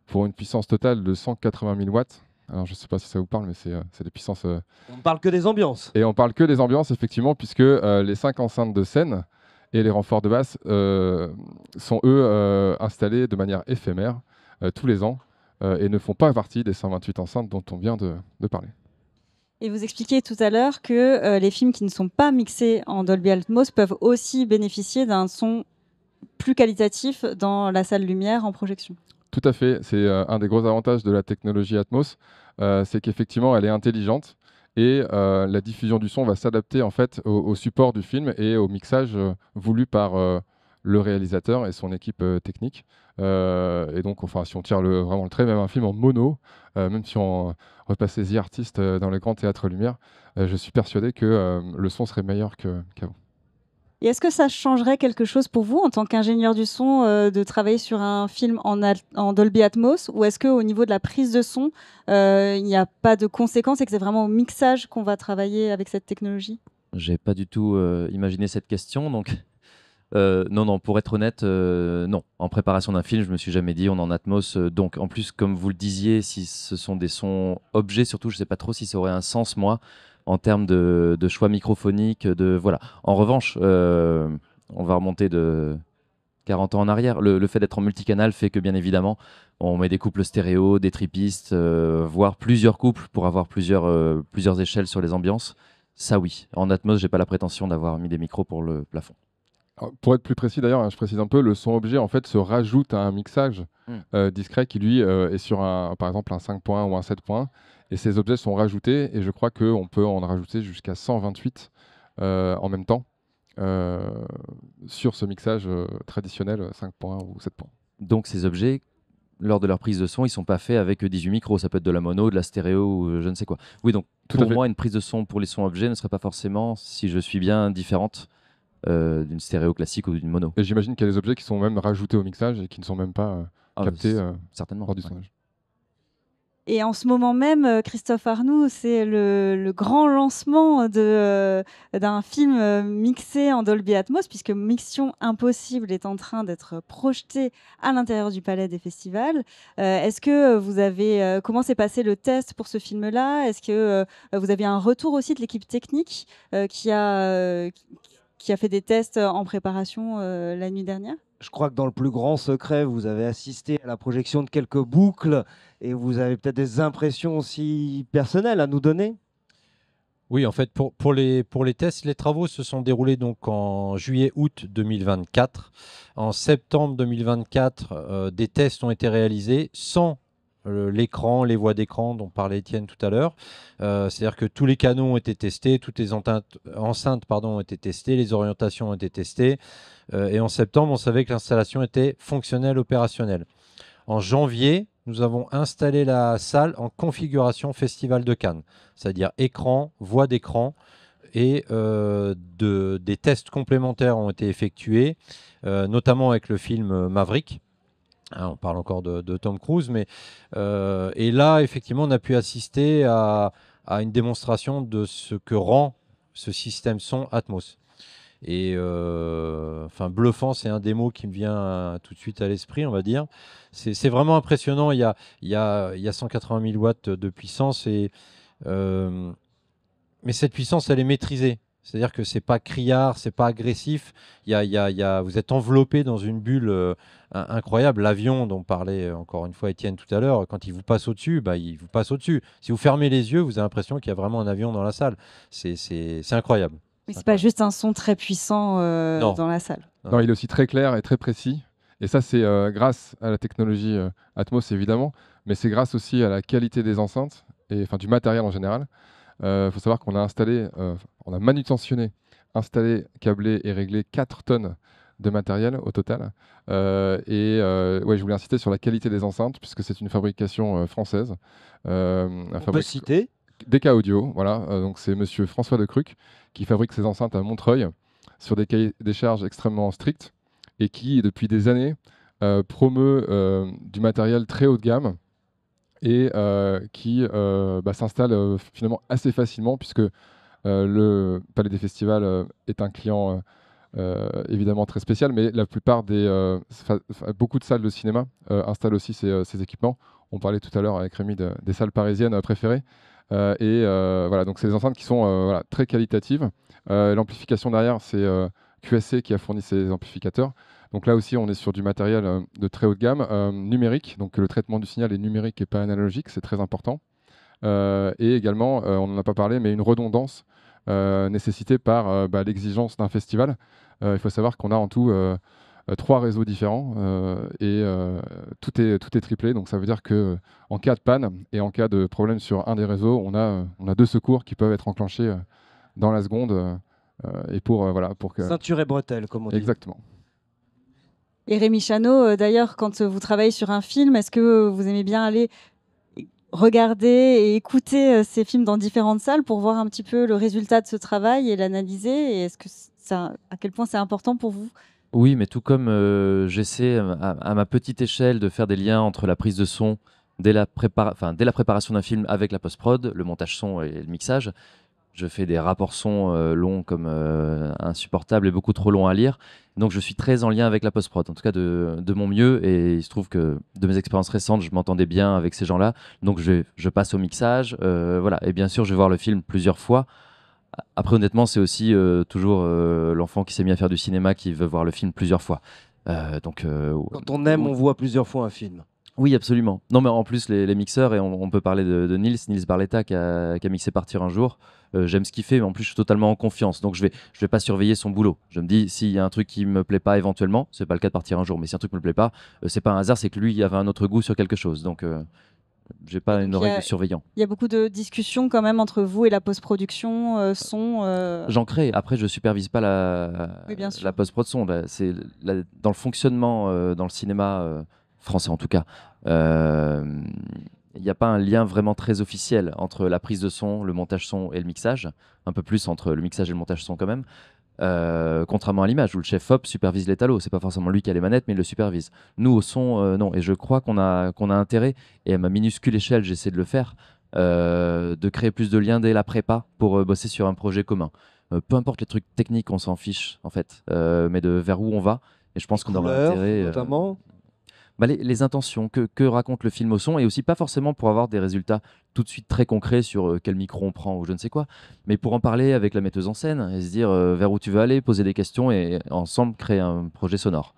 pour une puissance totale de 180 000 watts. Alors, je ne sais pas si ça vous parle, mais c'est des puissances... On ne parle que des ambiances. Et on parle que des ambiances, effectivement, puisque les 5 enceintes de scène et les renforts de basse sont, eux, installés de manière éphémère tous les ans et ne font pas partie des 128 enceintes dont on vient de parler. Et vous expliquiez tout à l'heure que les films qui ne sont pas mixés en Dolby Atmos peuvent aussi bénéficier d'un son plus qualitatif dans la salle lumière en projection. Tout à fait, c'est un des gros avantages de la technologie Atmos, c'est qu'effectivement elle est intelligente et la diffusion du son va s'adapter en fait au support du film et au mixage voulu par le réalisateur et son équipe technique. Et donc, enfin, si on tire vraiment le trait, même un film en mono, même si on repassait The Artist dans le grand théâtre lumière, je suis persuadé que le son serait meilleur qu'avant. Et est-ce que ça changerait quelque chose pour vous, en tant qu'ingénieur du son, de travailler sur un film en Dolby Atmos, ou est-ce qu'au niveau de la prise de son, il n'y a pas de conséquences et que c'est vraiment au mixage qu'on va travailler avec cette technologie ? J'ai pas du tout imaginé cette question, donc non, pour être honnête, non. En préparation d'un film, je me suis jamais dit on est en Atmos. Donc, en plus, comme vous le disiez, si ce sont des sons objets, surtout, je sais pas trop si ça aurait un sens, moi, en termes de choix microphoniques. Voilà. En revanche, on va remonter de 40 ans en arrière. Le fait d'être en multicanal fait que, bien évidemment, on met des couples stéréo, des tripistes, voire plusieurs couples pour avoir plusieurs échelles sur les ambiances. Ça, oui. En Atmos, j'ai pas la prétention d'avoir mis des micros pour le plafond. Alors, pour être plus précis d'ailleurs, je précise un peu, le son objet en fait se rajoute à un mixage discret qui lui est sur par exemple un 5.1 ou un 7.1, et ces objets sont rajoutés, et je crois qu'on peut en rajouter jusqu'à 128 en même temps sur ce mixage traditionnel 5.1 ou 7.1. Donc ces objets, lors de leur prise de son, ils sont pas faits avec 18 micros, ça peut être de la mono, de la stéréo ou je ne sais quoi. Oui, donc pour moi, une prise de son pour les sons objets ne serait pas forcément, si je suis bien, différente d'une stéréo classique ou d'une mono. Et j'imagine qu'il y a des objets qui sont même rajoutés au mixage et qui ne sont même pas captés certainement hors du sondage. Et en ce moment même, Christophe Arnoult, c'est le grand lancement d'un film mixé en Dolby Atmos, puisque Mission Impossible est en train d'être projeté à l'intérieur du Palais des Festivals. Est-ce que vous avez... comment s'est passé le test pour ce film-là ? Est-ce que vous avez un retour aussi de l'équipe technique qui a fait des tests en préparation la nuit dernière ? Je crois que dans le plus grand secret, vous avez assisté à la projection de quelques boucles et vous avez peut-être des impressions aussi personnelles à nous donner. Oui, en fait, pour les tests, les travaux se sont déroulés donc en juillet-août 2024. En septembre 2024, des tests ont été réalisés sans l'écran, les voies d'écran dont parlait Étienne tout à l'heure. C'est-à-dire que tous les canaux ont été testés, toutes les enceintes ont été testées, les orientations ont été testées. Et en septembre, on savait que l'installation était fonctionnelle, opérationnelle. En janvier, nous avons installé la salle en configuration Festival de Cannes, c'est-à-dire écran, voie d'écran, et des tests complémentaires ont été effectués, notamment avec le film Maverick. On parle encore de Tom Cruise, mais et là, effectivement, on a pu assister à une démonstration de ce que rend ce système son Atmos. Et bluffant, c'est un des mots qui me vient tout de suite à l'esprit, on va dire. C'est vraiment impressionnant. Il y a 180 000 watts de puissance, mais cette puissance, elle est maîtrisée. C'est-à-dire que c'est pas criard, c'est pas agressif. Vous êtes enveloppé dans une bulle incroyable. L'avion dont parlait encore une fois Étienne tout à l'heure, quand il vous passe au-dessus, il vous passe au-dessus. Si vous fermez les yeux, vous avez l'impression qu'il y a vraiment un avion dans la salle. C'est incroyable. Mais c'est pas juste un son très puissant dans la salle. Non, il est aussi très clair et très précis. Et ça, c'est grâce à la technologie Atmos, évidemment, mais c'est grâce aussi à la qualité des enceintes, et enfin du matériel en général. Il faut savoir qu'on a installé, on a manutentionné, installé, câblé et réglé 4 tonnes de matériel au total. Ouais, je voulais insister sur la qualité des enceintes, puisque c'est une fabrication française. On peut citer DK Audio, voilà. Donc c'est monsieur François Decruc qui fabrique ces enceintes à Montreuil sur des cahiers des charges extrêmement stricts et qui, depuis des années, promeut du matériel très haut de gamme et qui s'installe finalement assez facilement puisque le Palais des Festivals est un client évidemment très spécial, mais la plupart beaucoup de salles de cinéma installent aussi ces équipements. On parlait tout à l'heure avec Rémi des salles parisiennes préférées. Voilà, donc c'est des enceintes qui sont très qualitatives. L'amplification derrière, c'est QSC qui a fourni ces amplificateurs. Donc là aussi, on est sur du matériel de très haut de gamme, numérique. Donc le traitement du signal est numérique et pas analogique, c'est très important. Et également, on n'en a pas parlé, mais une redondance nécessitée par l'exigence d'un festival. Il faut savoir qu'on a en tout 3 réseaux différents et tout est triplé. Donc ça veut dire que en cas de panne et en cas de problème sur un des réseaux, on a 2 secours qui peuvent être enclenchés dans la seconde et pour que ceinture et bretelles, comme on dit. Exactement. Et Rémi Chano, d'ailleurs, quand vous travaillez sur un film, est-ce que vous aimez bien aller regarder et écouter ces films dans différentes salles pour voir un petit peu le résultat de ce travail et l'analyser? Et est-ce que à quel point c'est important pour vous? Oui, mais tout comme j'essaie à ma petite échelle de faire des liens entre la prise de son dès la préparation d'un film avec la post-prod, le montage son et le mixage. Je fais des rapports son longs comme insupportables et beaucoup trop longs à lire. Donc je suis très en lien avec la post-prod, en tout cas de mon mieux. Et il se trouve que de mes expériences récentes, je m'entendais bien avec ces gens-là. Donc je passe au mixage. Voilà. Et bien sûr, je vais voir le film plusieurs fois. Après, honnêtement, c'est aussi toujours l'enfant qui s'est mis à faire du cinéma qui veut voir le film plusieurs fois. Quand on aime, on voit plusieurs fois un film. Oui, absolument. Non, mais en plus, les mixeurs, et on peut parler de Nils Barletta qui a mixé Partir un jour. J'aime ce qu'il fait, mais en plus, je suis totalement en confiance. Donc, je vais pas surveiller son boulot. Je me dis, s'il y a un truc qui me plaît pas éventuellement, c'est pas le cas de Partir un jour, mais si un truc me plaît pas, c'est pas un hasard, c'est que lui, il avait un autre goût sur quelque chose. Donc, j'ai pas une oreille de surveillant. Il y a beaucoup de discussions quand même entre vous et la post-production son. J'en crée. Après, je supervise pas la post-prod son. Dans le fonctionnement, dans le cinéma français en tout cas, il n'y a pas un lien vraiment très officiel entre la prise de son, le montage son et le mixage. Un peu plus entre le mixage et le montage son quand même. Contrairement à l'image où le chef op supervise l'étalo, c'est pas forcément lui qui a les manettes mais il le supervise. Nous au son non, et je crois qu'on a intérêt, et à ma minuscule échelle j'essaie de le faire, de créer plus de liens dès la prépa pour bosser sur un projet commun. Peu importe les trucs techniques, on s'en fiche en fait, mais de vers où on va, et je pense qu'on aura intérêt notamment les intentions que raconte le film au son, et aussi pas forcément pour avoir des résultats tout de suite très concrets sur quel micro on prend ou je ne sais quoi, mais pour en parler avec la metteuse en scène et se dire vers où tu veux aller, poser des questions et ensemble créer un projet sonore.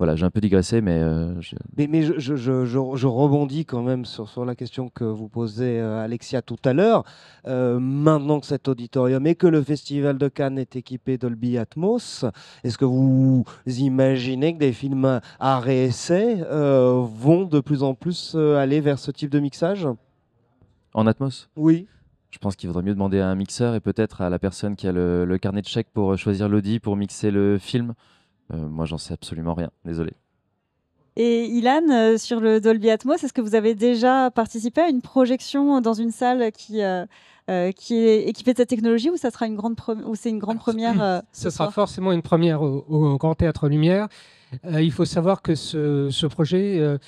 Voilà, j'ai un peu digressé, mais je rebondis quand même sur la question que vous posez, Alexia, tout à l'heure. Maintenant que cet auditorium et que le Festival de Cannes est équipé Dolby Atmos, est-ce que vous imaginez que des films à réessai vont de plus en plus aller vers ce type de mixage? En Atmos? Oui. Je pense qu'il vaudrait mieux demander à un mixeur et peut-être à la personne qui a le carnet de chèques pour choisir l'audi, pour mixer le film. Moi, j'en sais absolument rien, désolé. Et Ilan, sur le Dolby Atmos, est-ce que vous avez déjà participé à une projection dans une salle qui est équipée de cette technologie, ou ça sera ou c'est une grande première Ce sera forcément une première au Grand Théâtre Lumière. Il faut savoir que ce projet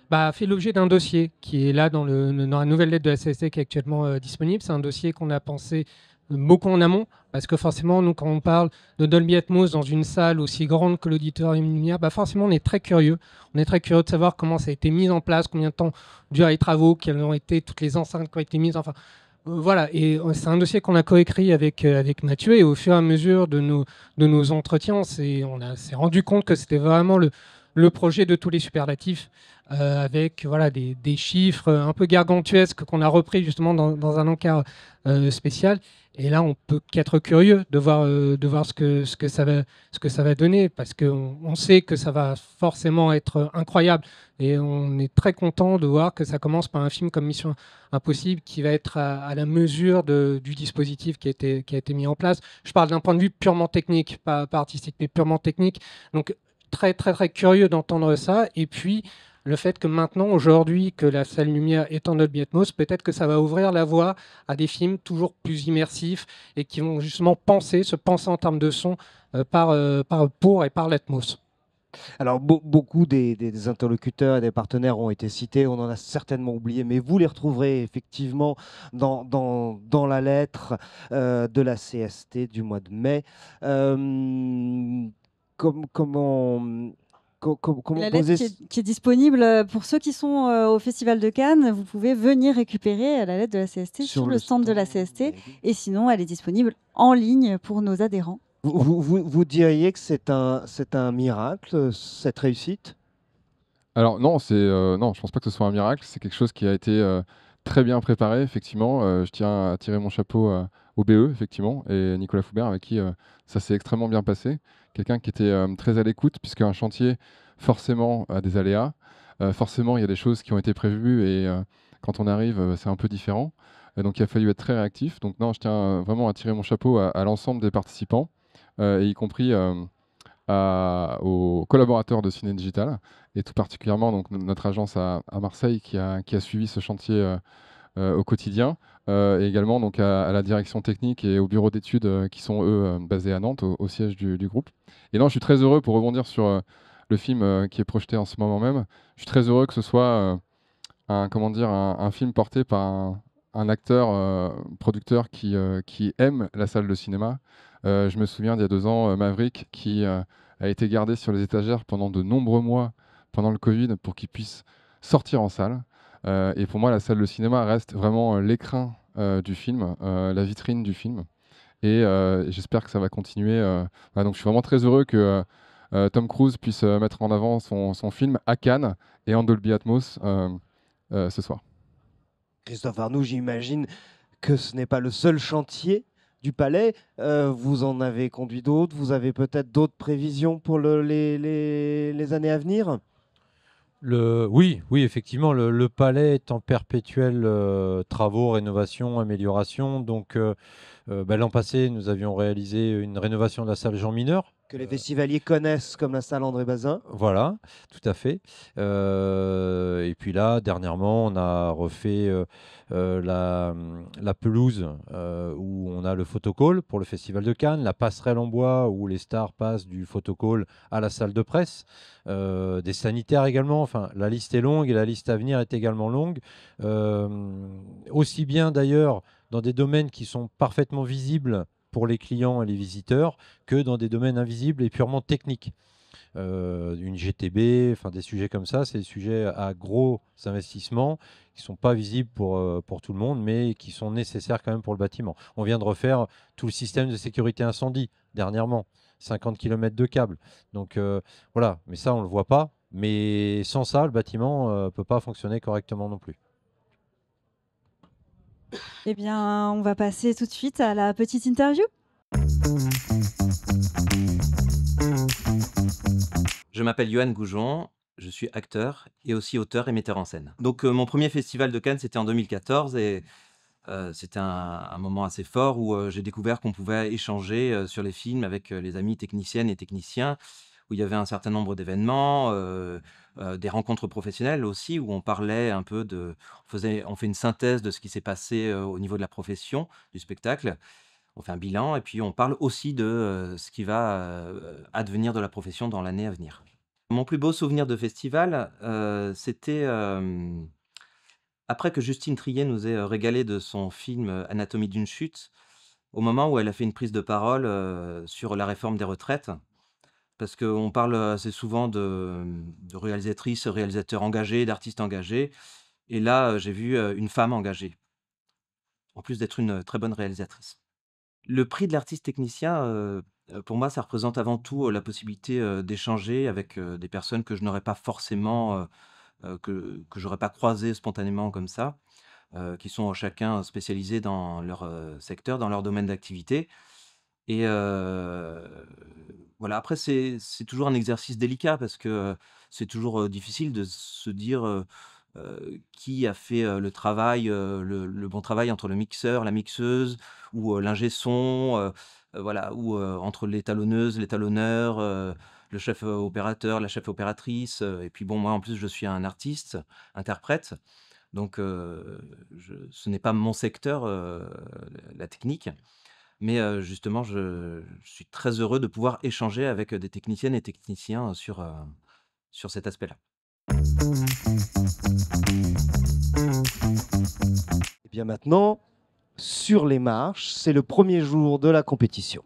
fait l'objet d'un dossier qui est là dans la nouvelle lettre de la CST qui est actuellement disponible. C'est un dossier qu'on a pensé beaucoup en amont, parce que forcément, nous, quand on parle de Dolby Atmos dans une salle aussi grande que l'Auditorium Lumière, forcément, on est très curieux. On est très curieux de savoir comment ça a été mis en place, combien de temps durent les travaux, quelles ont été toutes les enceintes qui ont été mises. Enfin, Voilà, et c'est un dossier qu'on a coécrit avec Mathieu, et au fur et à mesure de nos entretiens, on s'est rendu compte que c'était vraiment le projet de tous les superlatifs, avec voilà, des chiffres un peu gargantuesques qu'on a repris justement dans un encart spécial. Et là, on peut qu'être curieux de voir ce que ça va donner, parce qu'on sait que ça va forcément être incroyable. Et on est très content de voir que ça commence par un film comme Mission Impossible qui va être à la mesure du dispositif qui a été mis en place. Je parle d'un point de vue purement technique, pas artistique, mais purement technique. Donc très très très curieux d'entendre ça. Et puis le fait que maintenant, aujourd'hui, que la salle lumière est en Dolby Atmos, peut-être que ça va ouvrir la voie à des films toujours plus immersifs et qui vont justement se penser en termes de son pour et par l'Atmos. Alors, beaucoup des interlocuteurs et des partenaires ont été cités, on en a certainement oublié, mais vous les retrouverez effectivement dans la lettre de la CST du mois de mai. Comment, comment La lettre poser... qui est disponible pour ceux qui sont au Festival de Cannes, vous pouvez venir récupérer la lettre de la CST sur le stand de la CST. Et sinon, elle est disponible en ligne pour nos adhérents. Vous diriez que c'est un miracle, cette réussite? Alors non, non, je pense pas que ce soit un miracle. C'est quelque chose qui a été très bien préparé, effectivement. Je tiens à tirer mon chapeau au BE, effectivement, et Nicolas Foubert, avec qui ça s'est extrêmement bien passé. Quelqu'un qui était très à l'écoute, puisque un chantier, forcément, a des aléas. Forcément, il y a des choses qui ont été prévues, et quand on arrive, c'est un peu différent. Donc il a fallu être très réactif. Donc non, je tiens vraiment à tirer mon chapeau à l'ensemble des participants, et y compris aux collaborateurs de Ciné Digital, et tout particulièrement donc, notre agence à Marseille qui a suivi ce chantier au quotidien, et également donc, à la direction technique et au bureau d'études qui sont eux basés à Nantes, au siège du groupe. Et non, je suis très heureux, pour rebondir sur le film qui est projeté en ce moment même, je suis très heureux que ce soit comment dire, un film porté par un acteur, producteur qui aime la salle de cinéma. Je me souviens d'il y a 2 ans, Maverick, qui a été gardé sur les étagères pendant de nombreux mois pendant le Covid pour qu'il puisse sortir en salle. Et pour moi, la salle de cinéma reste vraiment l'écrin du film, la vitrine du film. Et j'espère que ça va continuer. Voilà, donc je suis vraiment très heureux que Tom Cruise puisse mettre en avant son film à Cannes et en Dolby Atmos ce soir. Christophe Arnoux, j'imagine que ce n'est pas le seul chantier du Palais. Vous en avez conduit d'autres. Vous avez peut-être d'autres prévisions pour les années à venir? Oui, effectivement, le palais est en perpétuel travaux, rénovation, amélioration. Donc, l'an passé, nous avions réalisé une rénovation de la salle Jean Mineur. Que les festivaliers connaissent comme la salle André Bazin. Voilà, tout à fait. Et puis là, dernièrement, on a refait la pelouse où on a le photocall pour le Festival de Cannes, la passerelle en bois où les stars passent du photocall à la salle de presse, des sanitaires également. Enfin, la liste est longue et la liste à venir est également longue. Aussi bien d'ailleurs dans des domaines qui sont parfaitement visibles pour les clients et les visiteurs que dans des domaines invisibles et purement techniques. Une GTB, enfin des sujets comme ça, c'est des sujets à gros investissements qui ne sont pas visibles pour tout le monde, mais qui sont nécessaires quand même pour le bâtiment. On vient de refaire tout le système de sécurité incendie dernièrement, 50 km de câbles. Donc voilà, mais ça on ne le voit pas. Mais sans ça, le bâtiment ne peut pas fonctionner correctement non plus. Eh bien, on va passer tout de suite à la petite interview. Je m'appelle Yoann Goujon, je suis acteur et aussi auteur et metteur en scène. Donc mon premier festival de Cannes, c'était en 2014 et c'était un moment assez fort où j'ai découvert qu'on pouvait échanger sur les films avec les amis techniciennes et techniciens, où il y avait un certain nombre d'événements, des rencontres professionnelles aussi, où on parlait un peu on fait une synthèse de ce qui s'est passé au niveau de la profession, du spectacle. On fait un bilan et puis on parle aussi de ce qui va advenir de la profession dans l'année à venir. Mon plus beau souvenir de festival, c'était après que Justine Triet nous ait régalé de son film Anatomie d'une chute, au moment où elle a fait une prise de parole sur la réforme des retraites. Parce qu'on parle assez souvent de réalisatrices, réalisateurs engagés, d'artistes engagés. Et là, j'ai vu une femme engagée. en plus d'être une très bonne réalisatrice. Le prix de l'artiste technicien, pour moi, ça représente avant tout la possibilité d'échanger avec des personnes que je n'aurais pas forcément, que j'aurais pas croisées spontanément comme ça, qui sont chacun spécialisés dans leur secteur, dans leur domaine d'activité. Et voilà, après, c'est toujours un exercice délicat parce que c'est toujours difficile de se dire qui a fait le travail, le bon travail entre le mixeur, la mixeuse ou l'ingé son, voilà, ou entre l'étalonneuse, l'étalonneur, le chef opérateur, la chef opératrice. Et puis bon, moi en plus, je suis un artiste, interprète, donc ce n'est pas mon secteur, la technique. Mais justement, je suis très heureux de pouvoir échanger avec des techniciennes et techniciens sur cet aspect-là. Et bien maintenant, sur les marches, c'est le premier jour de la compétition.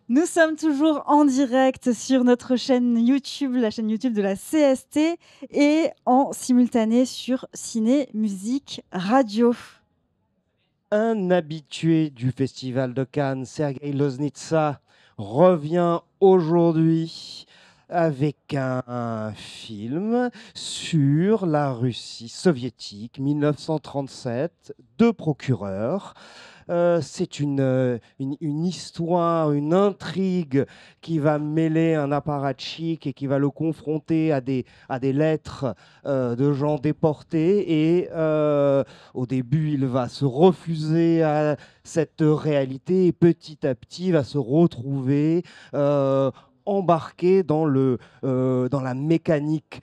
Nous sommes toujours en direct sur notre chaîne YouTube, la chaîne YouTube de la CST, et en simultané sur Ciné, Musique, Radio. Un habitué du Festival de Cannes, Sergueï Loznitsa, revient aujourd'hui avec un film sur la Russie soviétique, 1937, Deux procureurs. C'est une histoire, une intrigue qui va mêler un apparatchik et qui va le confronter à des lettres de gens déportés. Et au début, il va se refuser à cette réalité et petit à petit va se retrouver embarqué dans la mécanique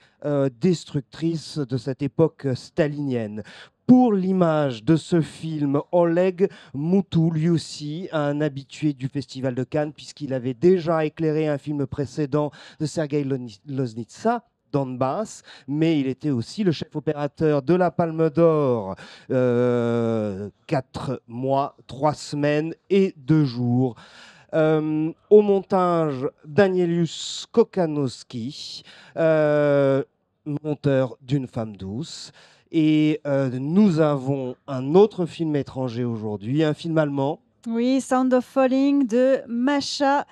destructrice de cette époque stalinienne. Pour l'image de ce film, Oleg Moutou, lui aussi, un habitué du Festival de Cannes, puisqu'il avait déjà éclairé un film précédent de Sergueï Loznitsa, Donbass, mais il était aussi le chef opérateur de la Palme d'Or, 4 mois, 3 semaines et 2 jours. Au montage, Danielius Kokanowski, monteur d'Une femme douce. Et nous avons un autre film étranger aujourd'hui, un film allemand. Oui, Sound of Falling de Masha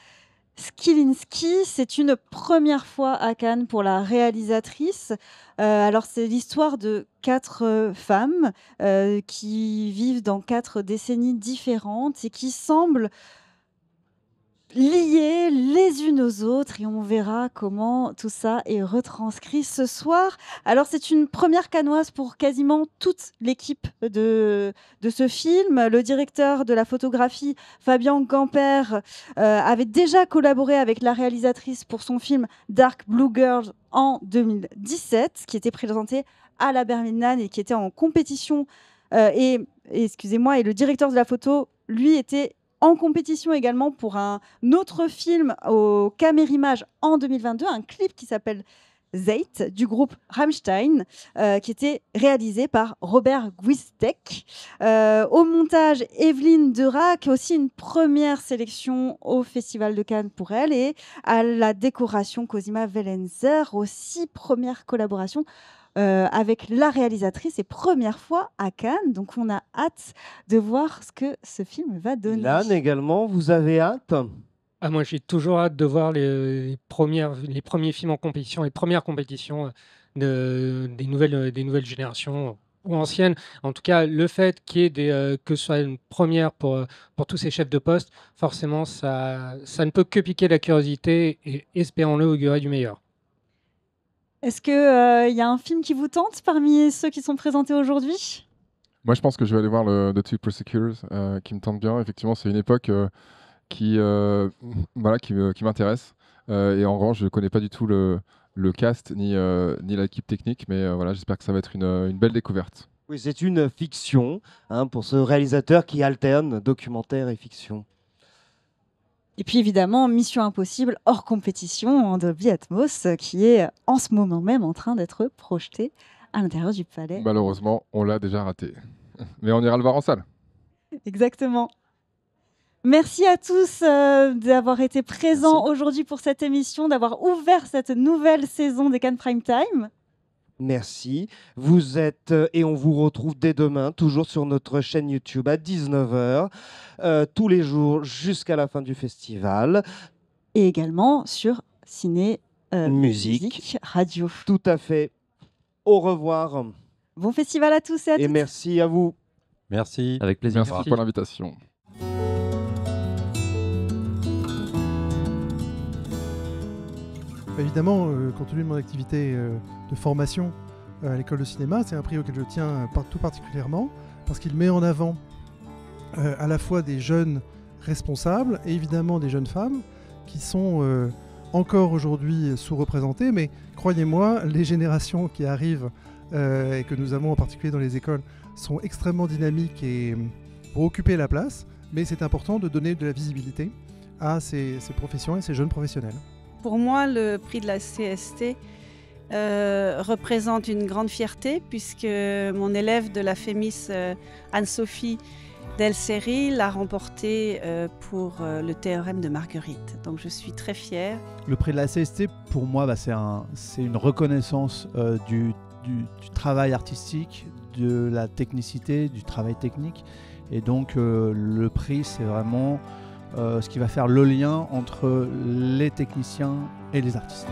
Skilinsky. C'est une première fois à Cannes pour la réalisatrice. Alors, c'est l'histoire de 4 femmes qui vivent dans 4 décennies différentes et qui semblent liées les unes aux autres, et on verra comment tout ça est retranscrit ce soir. Alors c'est une première cannoise pour quasiment toute l'équipe de ce film. Le directeur de la photographie, Fabien Gamper, avait déjà collaboré avec la réalisatrice pour son film Dark Blue Girls en 2017, qui était présenté à la Berlinale et qui était en compétition. Excusez-moi, et le directeur de la photo, lui, était en compétition également pour un autre film au Camérimage en 2022, un clip qui s'appelle Zeit du groupe Rammstein, qui était réalisé par Robert Gwistek. Au montage, Evelyne Derac, aussi une première sélection au Festival de Cannes pour elle, et à la décoration, Cosima Wellenzer, aussi première collaboration avec la réalisatrice et première fois à Cannes. Donc on a hâte de voir ce que ce film va donner. Ilan également, vous avez hâte? Moi, j'ai toujours hâte de voir les premiers films en compétition, les premières compétitions des nouvelles générations ou anciennes. En tout cas, le fait qu'il y ait que ce soit une première pour tous ces chefs de poste, forcément, ça ne peut que piquer la curiosité et, espérons-le, augurer du meilleur. Est-ce qu'il y a un film qui vous tente parmi ceux qui sont présentés aujourd'hui? Moi, je pense que je vais aller voir The Two Prosecutors, qui me tente bien. Effectivement, c'est une époque qui m'intéresse. Et en revanche, je ne connais pas du tout le cast ni l'équipe technique, mais voilà, j'espère que ça va être une belle découverte. Oui, c'est une fiction pour ce réalisateur qui alterne documentaire et fiction. Et puis évidemment, Mission Impossible hors compétition en Dolby Atmos, qui est en ce moment même en train d'être projeté à l'intérieur du palais. Malheureusement, on l'a déjà raté. Mais on ira le voir en salle. Exactement. Merci à tous d'avoir été présents aujourd'hui pour cette émission, d'avoir ouvert cette nouvelle saison des Cannes Prime Time. Merci. Vous êtes et on vous retrouve dès demain, toujours sur notre chaîne YouTube à 19h, tous les jours jusqu'à la fin du festival. Et également sur Ciné Musique Radio. Tout à fait. Au revoir. Bon festival à tous et à toutes. Et merci à vous. Merci. Avec plaisir. Merci pour l'invitation. Évidemment, compte tenu de mon activité de formation à l'école de cinéma, c'est un prix auquel je tiens tout particulièrement, parce qu'il met en avant à la fois des jeunes responsables et évidemment des jeunes femmes qui sont encore aujourd'hui sous-représentées, mais croyez-moi, les générations qui arrivent et que nous avons en particulier dans les écoles sont extrêmement dynamiques et pour occuper la place, mais c'est important de donner de la visibilité à ces professions et ces jeunes professionnels. Pour moi, le prix de la CST représente une grande fierté puisque mon élève de la FEMIS, Anne-Sophie Delceri, l'a remporté pour le théorème de Marguerite. Donc je suis très fière. Le prix de la CST, pour moi, c'est une reconnaissance du travail artistique, de la technicité, du travail technique. Et donc le prix, c'est vraiment ce qui va faire le lien entre les techniciens et les artistes.